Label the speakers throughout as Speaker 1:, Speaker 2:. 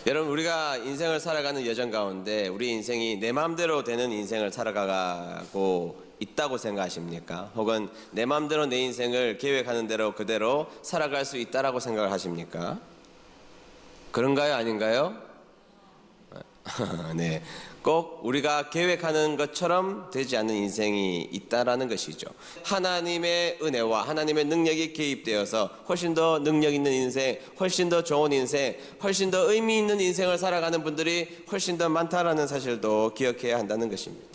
Speaker 1: 여러분, 우리가 인생을 살아가는 여정 가운데 우리 인생이 내 마음대로 되는 인생을 살아가고 있다고 생각하십니까? 혹은 내 마음대로 내 인생을 계획하는 대로 그대로 살아갈 수 있다라고 생각을 하십니까? 그런가요? 아닌가요? 네, 꼭 우리가 계획하는 것처럼 되지 않는 인생이 있다라는 것이죠. 하나님의 은혜와 하나님의 능력이 개입되어서 훨씬 더 능력 있는 인생, 훨씬 더 좋은 인생, 훨씬 더 의미 있는 인생을 살아가는 분들이 훨씬 더 많다라는 사실도 기억해야 한다는 것입니다.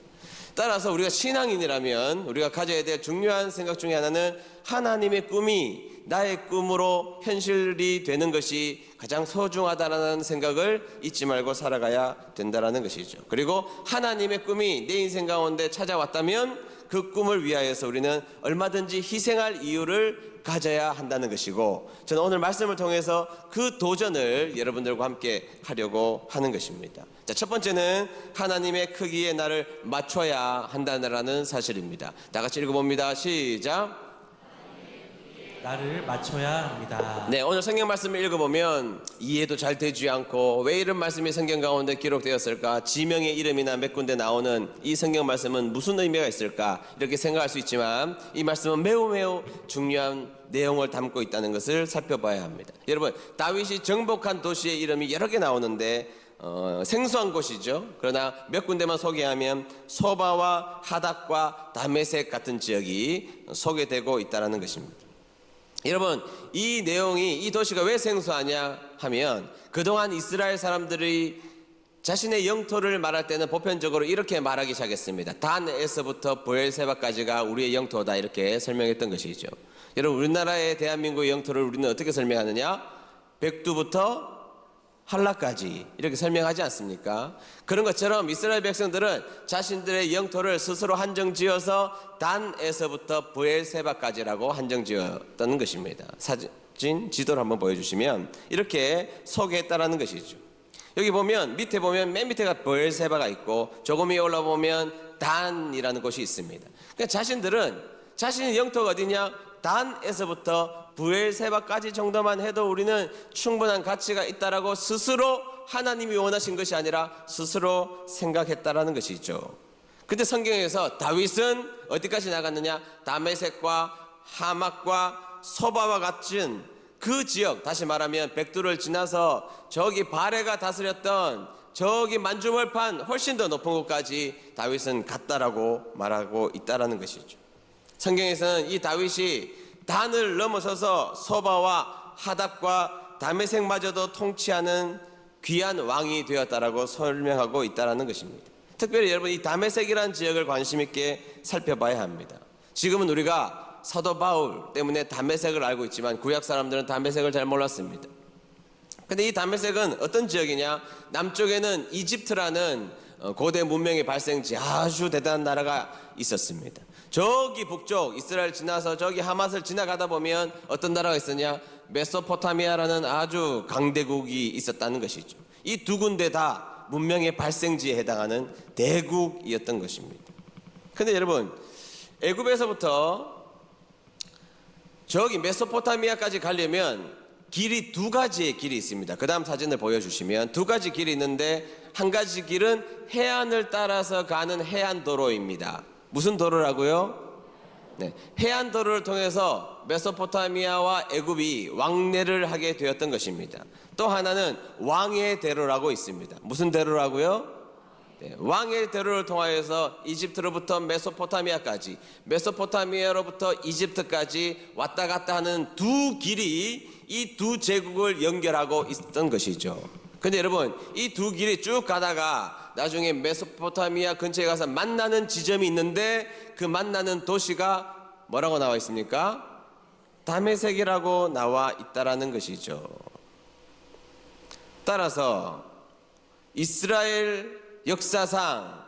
Speaker 1: 따라서 우리가 신앙인이라면 우리가 가져야 될 중요한 생각 중에 하나는 하나님의 꿈이 나의 꿈으로 현실이 되는 것이 가장 소중하다는 생각을 잊지 말고 살아가야 된다는 것이죠. 그리고 하나님의 꿈이 내 인생 가운데 찾아왔다면 그 꿈을 위하여서 우리는 얼마든지 희생할 이유를 가져야 한다는 것이고, 저는 오늘 말씀을 통해서 그 도전을 여러분들과 함께 하려고 하는 것입니다. 자, 첫 번째는 하나님의 크기에 나를 맞춰야 한다는 사실입니다. 다 같이 읽어봅니다. 시작.
Speaker 2: 나를 맞춰야 합니다.
Speaker 1: 네, 오늘 성경 말씀을 읽어보면 이해도 잘 되지 않고 왜 이런 말씀이 성경 가운데 기록되었을까? 지명의 이름이나 몇 군데 나오는 이 성경 말씀은 무슨 의미가 있을까? 이렇게 생각할 수 있지만 이 말씀은 매우 중요한 내용을 담고 있다는 것을 살펴봐야 합니다. 여러분, 다윗이 정복한 도시의 이름이 여러 개 나오는데 생소한 곳이죠. 그러나 몇 군데만 소개하면 소바와 하닷과 다메섹 같은 지역이 소개되고 있다는 것입니다. 여러분, 이 내용이, 이 도시가 왜 생소하냐 하면 그동안 이스라엘 사람들이 자신의 영토를 말할 때는 보편적으로 이렇게 말하기 시작했습니다. 단에서부터 브엘세바까지가 우리의 영토다, 이렇게 설명했던 것이죠. 여러분, 우리나라의 대한민국의 영토를 우리는 어떻게 설명하느냐? 백두부터 한라까지 이렇게 설명하지 않습니까? 그런 것처럼 이스라엘 백성들은 자신들의 영토를 스스로 한정지어서 단에서부터 브엘세바까지라고 한정지었다는 것입니다. 사진 지도를 한번 보여주시면 이렇게 소개했다라는 것이죠. 여기 보면 밑에 보면 맨 밑에가 브엘세바가 있고 조금 위에 올라보면 단이라는 곳이 있습니다. 그러니까 자신들은 자신의 영토가 어디냐? 단에서부터 브엘세바까지 정도만 해도 우리는 충분한 가치가 있다라고 스스로, 하나님이 원하신 것이 아니라 스스로 생각했다라는 것이죠. 근데 성경에서 다윗은 어디까지 나갔느냐? 다메섹과 하맛과 소바와 같은 그 지역, 다시 말하면 백두를 지나서 저기 바레가 다스렸던 저기 만주벌판 훨씬 더 높은 곳까지 다윗은 갔다라고 말하고 있다라는 것이죠. 성경에서는 이 다윗이 단을 넘어서서 소바와 하닷과 다메섹마저도 통치하는 귀한 왕이 되었다라고 설명하고 있다라는 것입니다. 특별히 여러분, 이 다메섹이라는 지역을 관심 있게 살펴봐야 합니다. 지금은 우리가 사도 바울 때문에 다메섹을 알고 있지만 구약 사람들은 다메섹을 잘 몰랐습니다. 근데 이 다메섹은 어떤 지역이냐? 남쪽에는 이집트라는 고대 문명의 발생지, 아주 대단한 나라가 있었습니다. 저기 북쪽 이스라엘 지나서 저기 하맛을 지나가다 보면 어떤 나라가 있었냐? 메소포타미아라는 아주 강대국이 있었다는 것이죠. 이 두 군데 다 문명의 발생지에 해당하는 대국이었던 것입니다. 근데 여러분, 애굽에서부터 저기 메소포타미아까지 가려면 길이 두 가지의 길이 있습니다. 그 다음 사진을 보여주시면 두 가지 길이 있는데, 한 가지 길은 해안을 따라서 가는 해안도로입니다. 무슨 도로라고요? 네, 해안도로를 통해서 메소포타미아와 애굽이 왕래를 하게 되었던 것입니다. 또 하나는 왕의 대로라고 있습니다. 무슨 대로라고요? 네, 왕의 대로를 통하여서 이집트로부터 메소포타미아까지, 메소포타미아로부터 이집트까지 왔다 갔다 하는 두 길이 이 두 제국을 연결하고 있었던 것이죠. 근데 여러분, 이 두 길이 쭉 가다가 나중에 메소포타미아 근처에 가서 만나는 지점이 있는데, 그 만나는 도시가 뭐라고 나와 있습니까? 다메섹이라고 나와 있다라는 것이죠. 따라서 이스라엘 역사상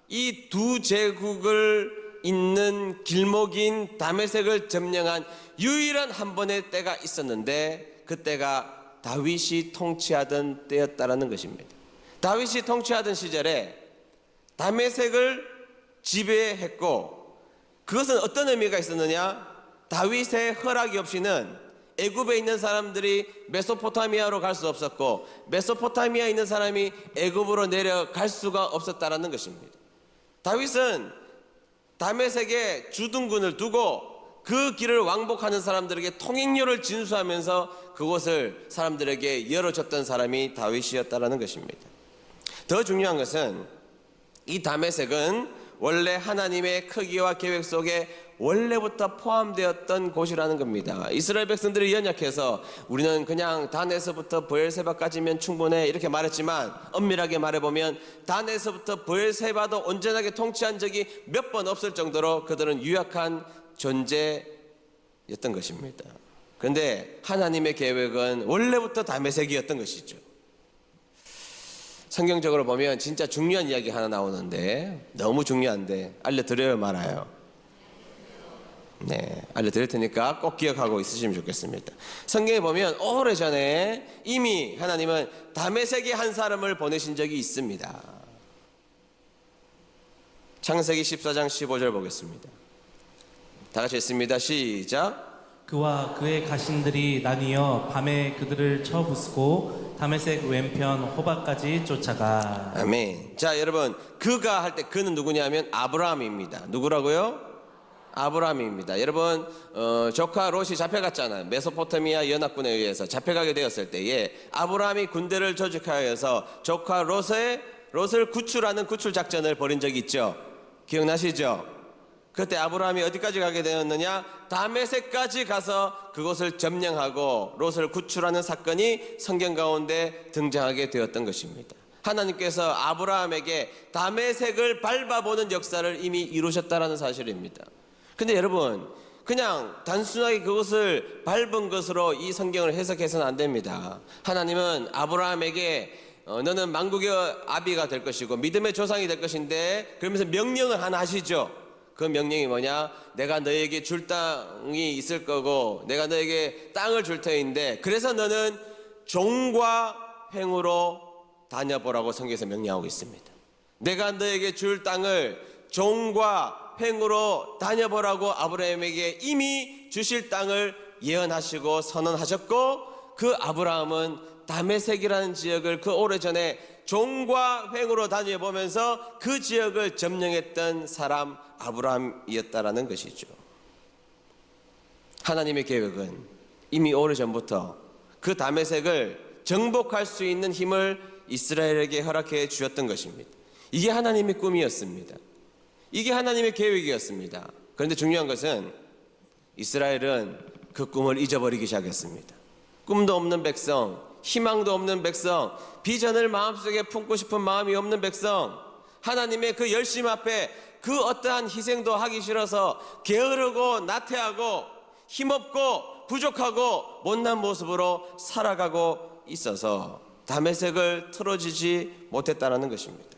Speaker 1: 이 두 제국을 잇는 길목인 다메섹을 점령한 유일한 한 번의 때가 있었는데, 그 때가 다윗이 통치하던 때였다라는 것입니다. 다윗이 통치하던 시절에 다메섹을 지배했고, 그것은 어떤 의미가 있었느냐? 다윗의 허락이 없이는 애굽에 있는 사람들이 메소포타미아로 갈 수 없었고 메소포타미아에 있는 사람이 애굽으로 내려갈 수가 없었다라는 것입니다. 다윗은 다메섹에 주둔군을 두고 그 길을 왕복하는 사람들에게 통행료를 징수하면서 그곳을 사람들에게 열어줬던 사람이 다윗이었다라는 것입니다. 더 중요한 것은 이 다메섹은 원래 하나님의 크기와 계획 속에 원래부터 포함되었던 곳이라는 겁니다. 이스라엘 백성들이 연약해서 우리는 그냥 단에서부터 브엘세바까지면 충분해 이렇게 말했지만 엄밀하게 말해보면 단에서부터 브엘세바도 온전하게 통치한 적이 몇 번 없을 정도로 그들은 유약한 존재였던 것입니다. 그런데 하나님의 계획은 원래부터 다메섹이었던 것이죠. 성경적으로 보면 진짜 중요한 이야기 하나 나오는데 너무 중요한데 알려드려요 말아요? 네, 알려드릴 테니까 꼭 기억하고 있으시면 좋겠습니다. 성경에 보면 오래전에 이미 하나님은 다메섹에 한 사람을 보내신 적이 있습니다. 창세기 14장 15절 보겠습니다. 다 같이 읽습니다. 시작.
Speaker 2: 그와 그의 가신들이 나뉘어 밤에 그들을 쳐 부수고 다메섹 왼편 호박까지 쫓아가.
Speaker 1: 아멘. 자, 여러분, 그가 할 때 그는 누구냐면 아브라함입니다. 누구라고요? 아브라함입니다. 여러분, 조카 롯이 잡혀갔잖아요. 메소포타미아 연합군에 의해서 잡혀가게 되었을 때에 아브라함이 군대를 조직하여서 조카 롯을 구출하는 구출 작전을 벌인 적이 있죠. 기억나시죠? 그때 아브라함이 어디까지 가게 되었느냐? 다메섹까지 가서 그곳을 점령하고 롯을 구출하는 사건이 성경 가운데 등장하게 되었던 것입니다. 하나님께서 아브라함에게 다메섹을 밟아보는 역사를 이미 이루셨다는 사실입니다. 근데 여러분, 그냥 단순하게 그것을 밟은 것으로 이 성경을 해석해서는 안 됩니다. 하나님은 아브라함에게 너는 만국의 아비가 될 것이고 믿음의 조상이 될 것인데 그러면서 명령을 하나 하시죠. 그 명령이 뭐냐? 내가 너에게 줄 땅이 있을 거고 내가 너에게 땅을 줄 터인데 그래서 너는 종과 횡으로 다녀보라고 성경에서 명령하고 있습니다. 내가 너에게 줄 땅을 종과 횡으로 다녀보라고 아브라함에게 이미 주실 땅을 예언하시고 선언하셨고 그 아브라함은 다메섹이라는 지역을 그 오래전에 종과 횡으로 다녀보면서 그 지역을 점령했던 사람 아브라함이었다라는 것이죠. 하나님의 계획은 이미 오래전부터 그 다메섹을 정복할 수 있는 힘을 이스라엘에게 허락해 주었던 것입니다. 이게 하나님의 꿈이었습니다. 이게 하나님의 계획이었습니다. 그런데 중요한 것은 이스라엘은 그 꿈을 잊어버리기 시작했습니다. 꿈도 없는 백성, 희망도 없는 백성, 비전을 마음속에 품고 싶은 마음이 없는 백성, 하나님의 그 열심 앞에 그 어떠한 희생도 하기 싫어서 게으르고 나태하고 힘없고 부족하고 못난 모습으로 살아가고 있어서 다메섹을 틀어지지 못했다는 것입니다.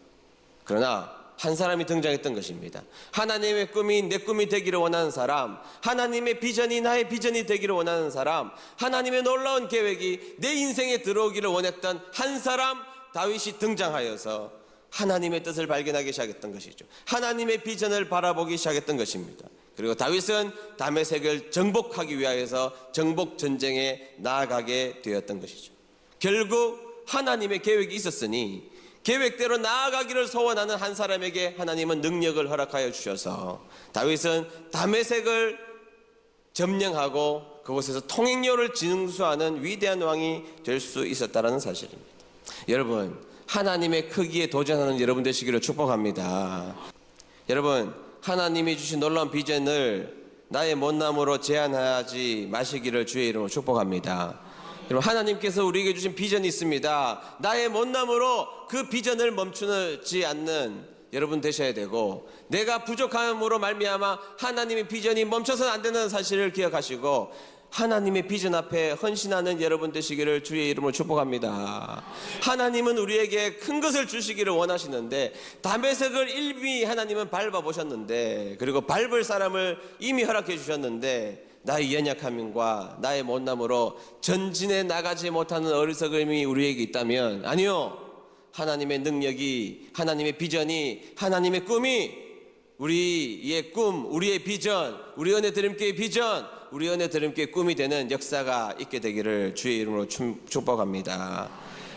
Speaker 1: 그러나 한 사람이 등장했던 것입니다. 하나님의 꿈이 내 꿈이 되기를 원하는 사람, 하나님의 비전이 나의 비전이 되기를 원하는 사람, 하나님의 놀라운 계획이 내 인생에 들어오기를 원했던 한 사람 다윗이 등장하여서 하나님의 뜻을 발견하기 시작했던 것이죠. 하나님의 비전을 바라보기 시작했던 것입니다. 그리고 다윗은 다메섹을 정복하기 위하여서 정복 전쟁에 나아가게 되었던 것이죠. 결국 하나님의 계획이 있었으니 계획대로 나아가기를 소원하는 한 사람에게 하나님은 능력을 허락하여 주셔서 다윗은 다메섹을 점령하고 그곳에서 통행료를 징수하는 위대한 왕이 될 수 있었다는 사실입니다. 여러분, 하나님의 크기에 도전하는 여러분 되시기를 축복합니다. 여러분, 하나님이 주신 놀라운 비전을 나의 못남으로 제한하지 마시기를 주의 이름으로 축복합니다. 여러분, 하나님께서 우리에게 주신 비전이 있습니다. 나의 못남으로 그 비전을 멈추지 않는 여러분 되셔야 되고, 내가 부족함으로 말미암아 하나님의 비전이 멈춰서는 안 되는 사실을 기억하시고 하나님의 비전 앞에 헌신하는 여러분 되시기를 주의 이름으로 축복합니다. 하나님은 우리에게 큰 것을 주시기를 원하시는데 다메섹을 이미 하나님은 밟아보셨는데, 그리고 밟을 사람을 이미 허락해 주셨는데 나의 연약함과 나의 못남으로 전진해 나가지 못하는 어리석음이 우리에게 있다면, 아니요, 하나님의 능력이, 하나님의 비전이, 하나님의 꿈이, 우리의 꿈, 우리의 비전, 우리 은혜 드림교회의 비전, 우리 은혜 드림교회 꿈이 되는 역사가 있게 되기를 주의 이름으로 축복합니다.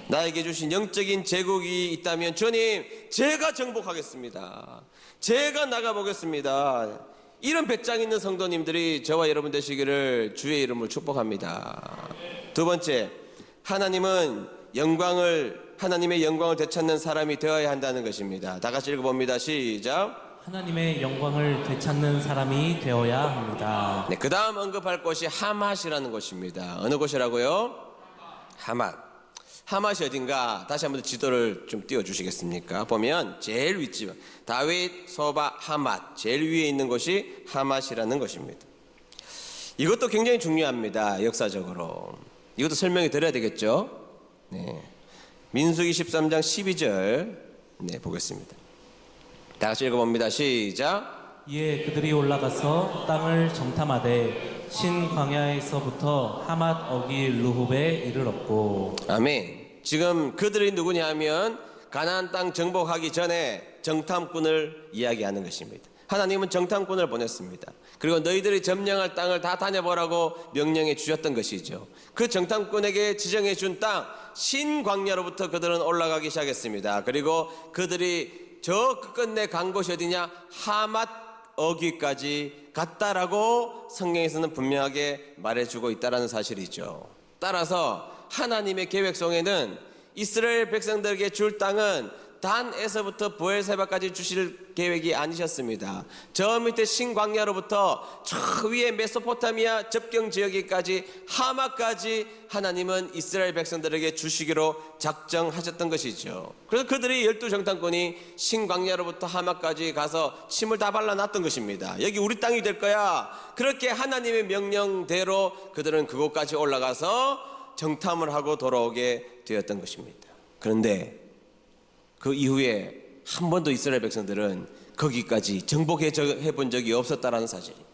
Speaker 1: 나에게 주신 영적인 제국이 있다면 주님, 제가 정복하겠습니다. 제가 나가보겠습니다. 이런 배짱 있는 성도님들이 저와 여러분 되시기를 주의 이름으로 축복합니다. 두 번째, 하나님의 영광을 되찾는 사람이 되어야 한다는 것입니다. 다 같이 읽어봅니다. 시작.
Speaker 2: 하나님의 영광을 되찾는 사람이 되어야 합니다.
Speaker 1: 네, 그 다음 언급할 곳이 하맛이라는 곳입니다. 어느 곳이라고요? 하맛. 하맛이 어딘가 다시 한번 지도를 좀 띄워주시겠습니까? 보면 제일 윗집, 다윗, 소바, 하맛, 제일 위에 있는 곳이 하맛이라는 것입니다. 이것도 굉장히 중요합니다. 역사적으로. 이것도 설명해 드려야 되겠죠? 네. 민수기 13장 12절 네, 보겠습니다. 다 같이 읽어봅니다. 시작.
Speaker 2: 이에 그들이 올라가서 땅을 정탐하되 신 광야에서부터 하맛 어기 루홉에 이르렀고.
Speaker 1: 아멘. 지금 그들이 누구냐 하면 가나안 땅 정복하기 전에 정탐꾼을 이야기하는 것입니다. 하나님은 정탐꾼을 보냈습니다. 그리고 너희들이 점령할 땅을 다 다녀보라고 명령해 주셨던 것이죠. 그 정탐꾼에게 지정해 준 땅 신광야로부터 그들은 올라가기 시작했습니다. 그리고 그들이 저 끝끝내 간 곳이 어디냐? 하맛 어귀까지 갔다라고 성경에서는 분명하게 말해주고 있다는 사실이죠. 따라서 하나님의 계획 속에는 이스라엘 백성들에게 줄 땅은 단에서부터 브엘세바까지 주실 계획이 아니셨습니다. 저 밑에 신광야로부터 저 위에 메소포타미아 접경 지역까지 하마까지 하나님은 이스라엘 백성들에게 주시기로 작정하셨던 것이죠. 그래서 그들이 12정탐꾼이 신광야로부터 하마까지 가서 침을 다 발라놨던 것입니다. 여기 우리 땅이 될 거야. 그렇게 하나님의 명령대로 그들은 그곳까지 올라가서 정탐을 하고 돌아오게 되었던 것입니다. 그런데 그 이후에 한 번도 이스라엘 백성들은 거기까지 정복해 본 적이 없었다는 사실입니다.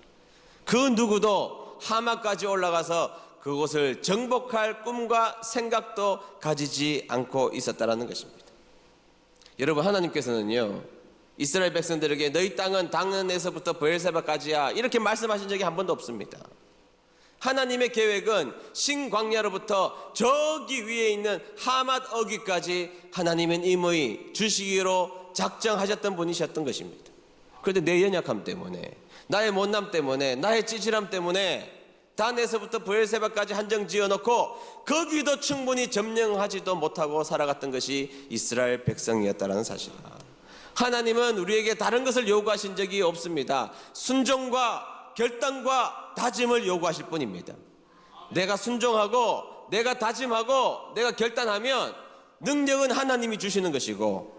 Speaker 1: 그 누구도 하마까지 올라가서 그곳을 정복할 꿈과 생각도 가지지 않고 있었다는 것입니다. 여러분, 하나님께서는요, 이스라엘 백성들에게 너희 땅은 당은에서부터 브엘세바까지야 이렇게 말씀하신 적이 한 번도 없습니다. 하나님의 계획은 신광야로부터 저기 위에 있는 하맛 어귀까지 하나님은 임의 주시기로 작정하셨던 분이셨던 것입니다. 그런데 내 연약함 때문에, 나의 못남 때문에, 나의 찌질함 때문에 단에서부터 브엘세바까지 한정 지어놓고 거기도 충분히 점령하지도 못하고 살아갔던 것이 이스라엘 백성이었다는 사실입니다. 하나님은 우리에게 다른 것을 요구하신 적이 없습니다. 순종과 결단과 다짐을 요구하실 뿐입니다. 내가 순종하고 내가 다짐하고 내가 결단하면 능력은 하나님이 주시는 것이고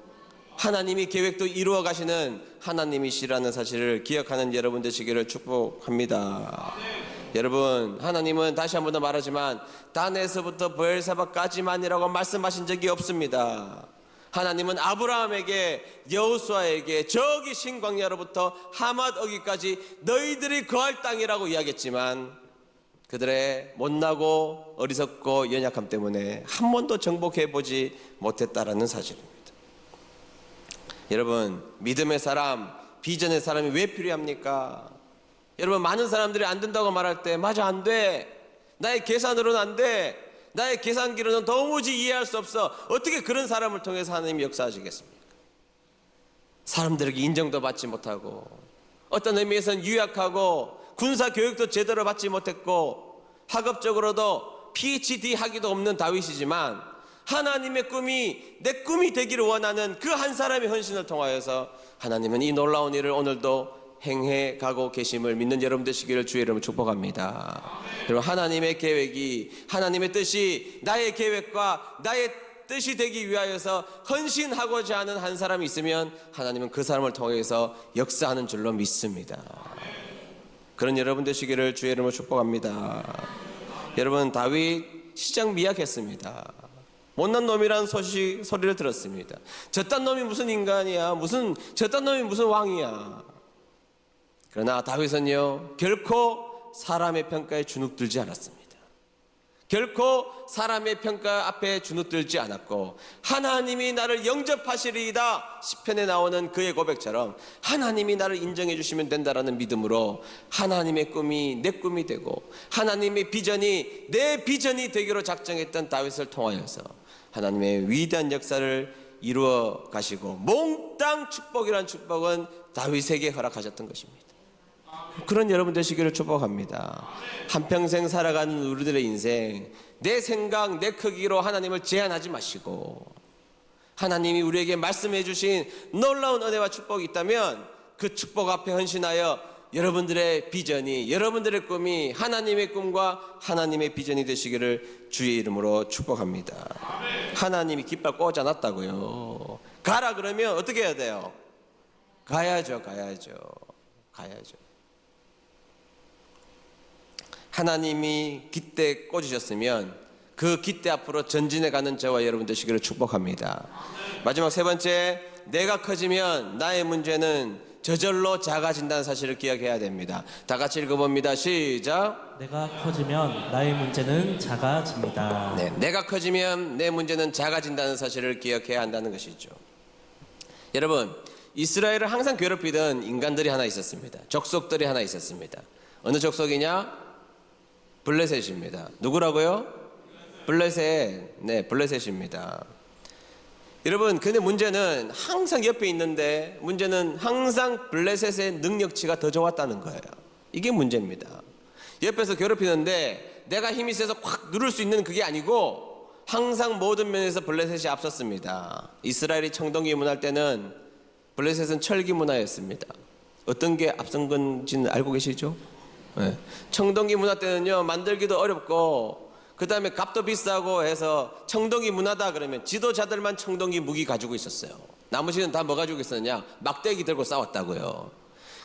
Speaker 1: 하나님이 계획도 이루어 가시는 하나님이시라는 사실을 기억하는 여러분 되시기를 축복합니다. 여러분, 하나님은 다시 한 번 더 말하지만 단에서부터 브엘세바까지만이라고 말씀하신 적이 없습니다. 하나님은 아브라함에게, 여호수아에게 저기 신광야로부터 하맛 어귀까지 너희들이 거할 땅이라고 이야기했지만 그들의 못나고 어리석고 연약함 때문에 한 번도 정복해보지 못했다라는 사실입니다. 여러분, 믿음의 사람, 비전의 사람이 왜 필요합니까? 여러분, 많은 사람들이 안 된다고 말할 때 맞아, 안 돼, 나의 계산으로는 안 돼, 나의 계산기로는 도무지 이해할 수 없어. 어떻게 그런 사람을 통해서 하나님이 역사하시겠습니까? 사람들에게 인정도 받지 못하고 어떤 의미에서는 유약하고 군사교육도 제대로 받지 못했고 학업적으로도 PhD 하기도 없는 다윗이지만 하나님의 꿈이 내 꿈이 되기를 원하는 그 한 사람의 헌신을 통하여서 하나님은 이 놀라운 일을 오늘도 행해 가고 계심을 믿는 여러분 되시기를 주의 이름으로 축복합니다. 여러분, 하나님의 계획이, 하나님의 뜻이 나의 계획과 나의 뜻이 되기 위하여서 헌신하고자 하는 한 사람이 있으면 하나님은 그 사람을 통해서 역사하는 줄로 믿습니다. 그런 여러분 되시기를 주의 이름으로 축복합니다. 여러분, 다윗 시작 미약했습니다. 못난 놈이란 소리를 들었습니다. 저딴 놈이 무슨 인간이야, 저딴 놈이 무슨 왕이야. 그러나 다윗은요, 결코 사람의 평가에 주눅들지 않았습니다. 결코 사람의 평가 앞에 주눅들지 않았고 하나님이 나를 영접하시리이다 시편에 나오는 그의 고백처럼 하나님이 나를 인정해 주시면 된다라는 믿음으로 하나님의 꿈이 내 꿈이 되고 하나님의 비전이 내 비전이 되기로 작정했던 다윗을 통하여서 하나님의 위대한 역사를 이루어 가시고 몽땅 축복이란 축복은 다윗에게 허락하셨던 것입니다. 그런 여러분 되시기를 축복합니다. 한평생 살아가는 우리들의 인생, 내 생각, 내 크기로 하나님을 제한하지 마시고 하나님이 우리에게 말씀해 주신 놀라운 은혜와 축복이 있다면 그 축복 앞에 헌신하여 여러분들의 비전이, 여러분들의 꿈이 하나님의 꿈과 하나님의 비전이 되시기를 주의 이름으로 축복합니다. 하나님이 깃발 꽂아놨다고요. 가라 그러면 어떻게 해야 돼요? 가야죠. 하나님이 깃대 꽂으셨으면 그 깃대 앞으로 전진해 가는 저와 여러분 되시기를 축복합니다. 마지막 세 번째, 내가 커지면 나의 문제는 저절로 작아진다는 사실을 기억해야 됩니다. 다 같이 읽어봅니다. 시작.
Speaker 2: 내가 커지면 나의 문제는 작아집니다.
Speaker 1: 네, 내가 커지면 내 문제는 작아진다는 사실을 기억해야 한다는 것이죠. 여러분, 이스라엘을 항상 괴롭히던 인간들이 하나 있었습니다. 족속들이 하나 있었습니다. 어느 족속이냐? 블레셋입니다. 누구라고요? 블레셋. 네, 블레셋입니다. 여러분, 근데 문제는 항상 옆에 있는데 문제는 항상 블레셋의 능력치가 더 좋았다는 거예요. 이게 문제입니다. 옆에서 괴롭히는데 내가 힘이 세서 확 누를 수 있는 그게 아니고 항상 모든 면에서 블레셋이 앞섰습니다. 이스라엘이 청동기 문화할 때는 블레셋은 철기 문화였습니다. 어떤 게 앞선 건지는 알고 계시죠? 네. 청동기 문화 때는요, 만들기도 어렵고 그 다음에 값도 비싸고 해서 청동기 문화다 그러면 지도자들만 청동기 무기 가지고 있었어요. 나머지는 다 뭐 가지고 있었냐? 막대기 들고 싸웠다고요.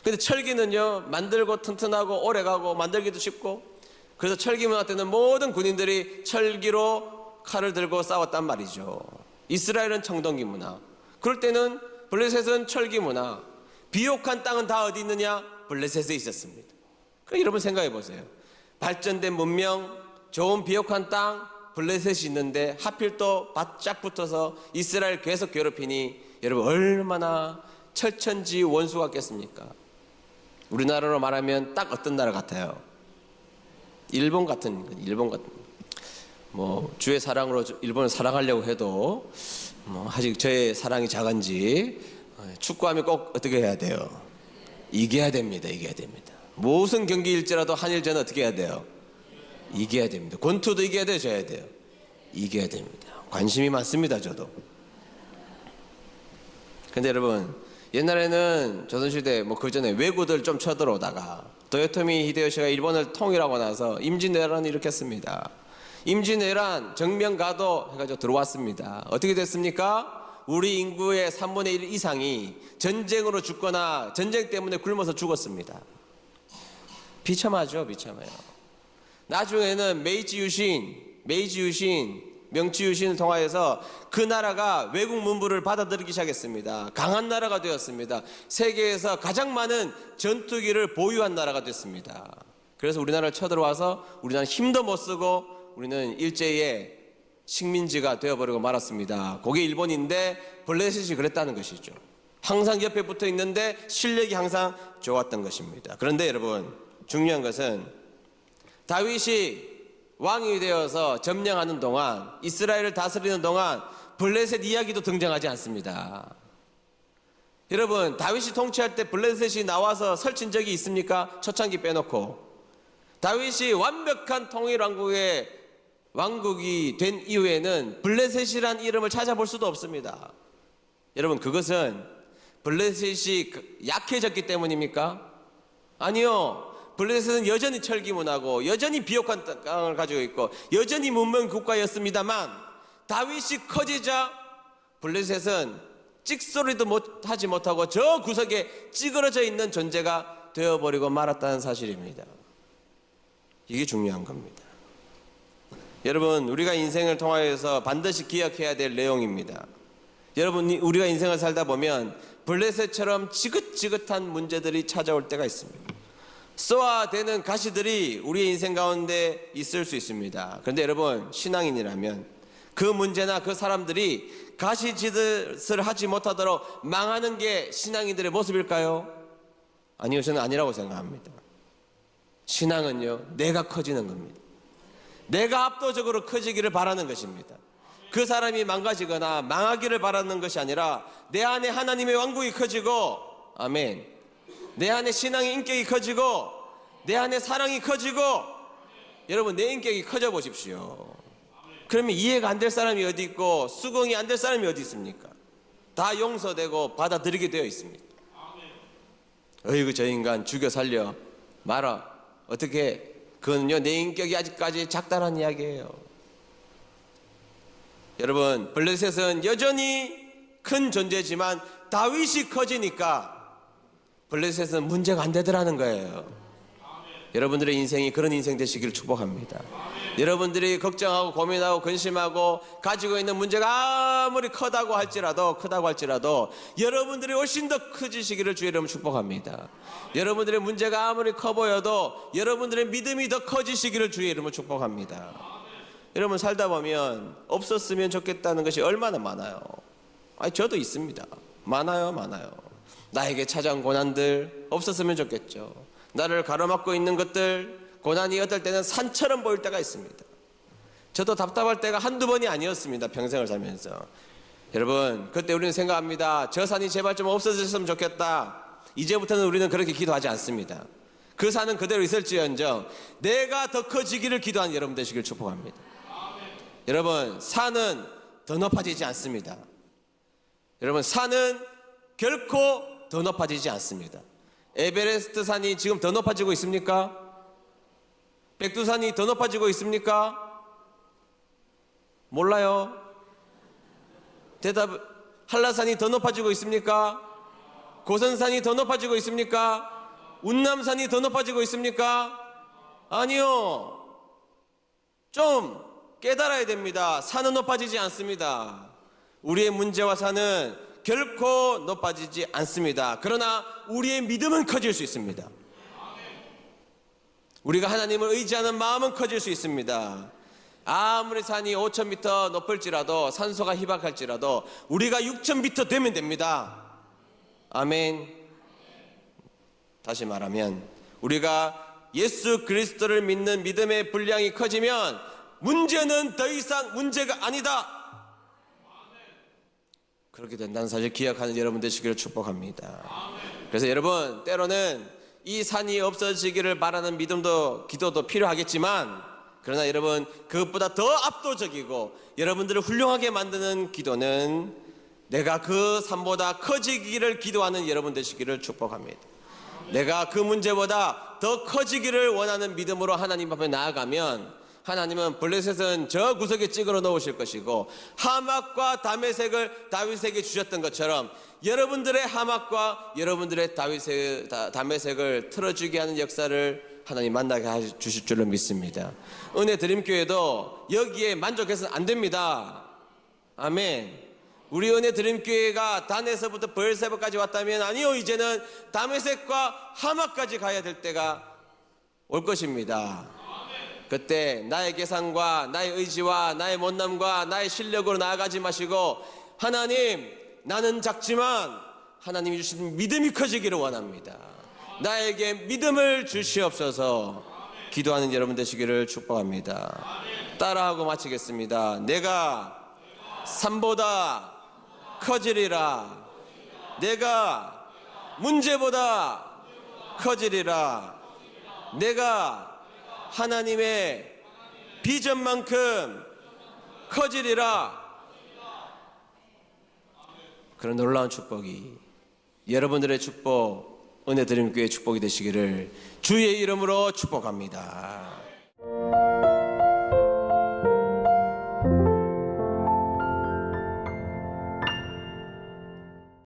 Speaker 1: 근데 철기는요, 만들고 튼튼하고 오래가고 만들기도 쉽고, 그래서 철기 문화 때는 모든 군인들이 철기로 칼을 들고 싸웠단 말이죠. 이스라엘은 청동기 문화. 그럴 때는 블레셋은 철기 문화. 비옥한 땅은 다 어디 있느냐? 블레셋에 있었습니다. 그럼 여러분 생각해 보세요. 발전된 문명, 좋은 비옥한 땅, 블레셋이 있는데 하필 또 바짝 붙어서 이스라엘 계속 괴롭히니 여러분 얼마나 철천지 원수 같겠습니까? 우리나라로 말하면 딱 어떤 나라 같아요? 일본 같은. 뭐 주의 사랑으로 일본을 사랑하려고 해도 뭐 아직 저의 사랑이 작은지 축구하면 꼭 어떻게 해야 돼요? 이겨야 됩니다. 무슨 경기일지라도 한일전은 어떻게 해야 돼요? 이겨야 됩니다. 권투도 이겨야 돼요, 져야 돼요? 이겨야 됩니다. 관심이 많습니다, 저도. 근데 여러분, 옛날에는 조선시대 뭐 그 전에 왜구들 좀 쳐들어오다가 도요토미 히데요시가 일본을 통일하고 나서 임진왜란을 일으켰습니다. 임진왜란 정명가도 해가지고 들어왔습니다. 어떻게 됐습니까? 우리 인구의 3분의 1 이상이 전쟁으로 죽거나 전쟁 때문에 굶어서 죽었습니다. 비참하죠. 나중에는 메이지 유신, 명치 유신을 통하여서 그 나라가 외국 문물을 받아들이기 시작했습니다. 강한 나라가 되었습니다. 세계에서 가장 많은 전투기를 보유한 나라가 됐습니다. 그래서 우리나라를 쳐들어와서 우리나라는 힘도 못 쓰고 우리는 일제의 식민지가 되어버리고 말았습니다. 그게 일본인데 블레셋이 그랬다는 것이죠. 항상 옆에 붙어 있는데 실력이 항상 좋았던 것입니다. 그런데 여러분, 중요한 것은 다윗이 왕이 되어서 점령하는 동안, 이스라엘을 다스리는 동안 블레셋 이야기도 등장하지 않습니다. 여러분, 다윗이 통치할 때 블레셋이 나와서 설친 적이 있습니까? 초창기 빼놓고. 다윗이 완벽한 왕국이 된 이후에는 블레셋이란 이름을 찾아볼 수도 없습니다. 여러분, 그것은 블레셋이 약해졌기 때문입니까? 아니요. 블레셋은 여전히 철기문화고 여전히 비옥한 땅을 가지고 있고 여전히 문명 국가였습니다만 다윗이 커지자 블레셋은 찍소리도 하지 못하고 저 구석에 찌그러져 있는 존재가 되어버리고 말았다는 사실입니다. 이게 중요한 겁니다. 여러분, 우리가 인생을 통하여서 반드시 기억해야 될 내용입니다. 여러분, 우리가 인생을 살다 보면 블레셋처럼 지긋지긋한 문제들이 찾아올 때가 있습니다. 쏘아대는 가시들이 우리의 인생 가운데 있을 수 있습니다. 그런데 여러분, 신앙인이라면 그 문제나 그 사람들이 가시짓을 하지 못하도록 망하는 게 신앙인들의 모습일까요? 아니요, 저는 아니라고 생각합니다. 신앙은요, 내가 커지는 겁니다. 내가 압도적으로 커지기를 바라는 것입니다. 그 사람이 망가지거나 망하기를 바라는 것이 아니라 내 안에 하나님의 왕국이 커지고, 아멘, 내 안에 신앙의 인격이 커지고 내 안에 사랑이 커지고, 여러분, 내 인격이 커져 보십시오. 그러면 이해가 안 될 사람이 어디 있고 수긍이 안 될 사람이 어디 있습니까? 다 용서되고 받아들이게 되어 있습니다. 어이구, 저 인간 죽여 살려 마라. 어떻게? 그건요, 내 인격이 아직까지 작다는 이야기예요. 여러분, 블레셋은 여전히 큰 존재지만 다윗이 커지니까 블레셋은 문제가 안 되더라는 거예요. 여러분들의 인생이 그런 인생 되시기를 축복합니다. 여러분들이 걱정하고 고민하고 근심하고 가지고 있는 문제가 아무리 크다고 할지라도 여러분들이 훨씬 더 커지시기를 주의 이름으로 축복합니다. 여러분들의 문제가 아무리 커 보여도 여러분들의 믿음이 더 커지시기를 주의 이름으로 축복합니다. 여러분, 살다 보면 없었으면 좋겠다는 것이 얼마나 많아요. 저도 있습니다. 많아요. 나에게 찾아온 고난들 없었으면 좋겠죠. 나를 가로막고 있는 것들, 고난이 어떨 때는 산처럼 보일 때가 있습니다. 저도 답답할 때가 한두 번이 아니었습니다. 평생을 살면서. 여러분, 그때 우리는 생각합니다. 저 산이 제발 좀 없어졌으면 좋겠다. 이제부터는 우리는 그렇게 기도하지 않습니다. 그 산은 그대로 있을지언정 내가 더 커지기를 기도하는 여러분 되시길 축복합니다. 여러분, 산은 더 높아지지 않습니다. 여러분, 산은 결코 더 높아지지 않습니다. 에베레스트 산이 지금 더 높아지고 있습니까? 백두산이 더 높아지고 있습니까? 몰라요. 대답, 한라산이 더 높아지고 있습니까? 고선산이 더 높아지고 있습니까? 운남산이 더 높아지고 있습니까? 아니요. 좀 깨달아야 됩니다. 산은 높아지지 않습니다. 우리의 문제와 산은 결코 높아지지 않습니다. 그러나 우리의 믿음은 커질 수 있습니다. 우리가 하나님을 의지하는 마음은 커질 수 있습니다. 아무리 산이 5,000m 높을지라도, 산소가 희박할지라도 우리가 6,000m 되면 됩니다. 아멘. 다시 말하면 우리가 예수 그리스도를 믿는 믿음의 분량이 커지면 문제는 더 이상 문제가 아니다. 그렇게 된다는 사실 기억하는 여러분 되시기를 축복합니다. 그래서 여러분, 때로는 이 산이 없어지기를 바라는 믿음도 기도도 필요하겠지만, 그러나 여러분, 그것보다 더 압도적이고 여러분들을 훌륭하게 만드는 기도는 내가 그 산보다 커지기를 기도하는 여러분 되시기를 축복합니다. 내가 그 문제보다 더 커지기를 원하는 믿음으로 하나님 앞에 나아가면 하나님은 블레셋은 저 구석에 찌그러 놓으실 것이고, 하막과 다메섹을 다윗에게 주셨던 것처럼 여러분들의 하막과 여러분들의 다메섹을 틀어주게 하는 역사를 하나님 만나게 해주실 줄로 믿습니다. 은혜 드림교회도 여기에 만족해서는 안 됩니다. 아멘. 우리 은혜 드림교회가 단에서부터 브엘세바까지 왔다면, 아니요, 이제는 다메섹과 하막까지 가야 될 때가 올 것입니다. 그때 나의 계산과 나의 의지와 나의 못남과 나의 실력으로 나아가지 마시고, 하나님, 나는 작지만 하나님이 주신 믿음이 커지기를 원합니다. 나에게 믿음을 주시옵소서. 기도하는 여러분 되시기를 축복합니다. 따라하고 마치겠습니다. 내가 산보다 커지리라. 내가 문제보다 커지리라. 내가 하나님의 비전만큼 커지리라. 그런 놀라운 축복이 여러분들의 축복, 은혜 드림 교회의 축복이 되시기를 주의 이름으로 축복합니다.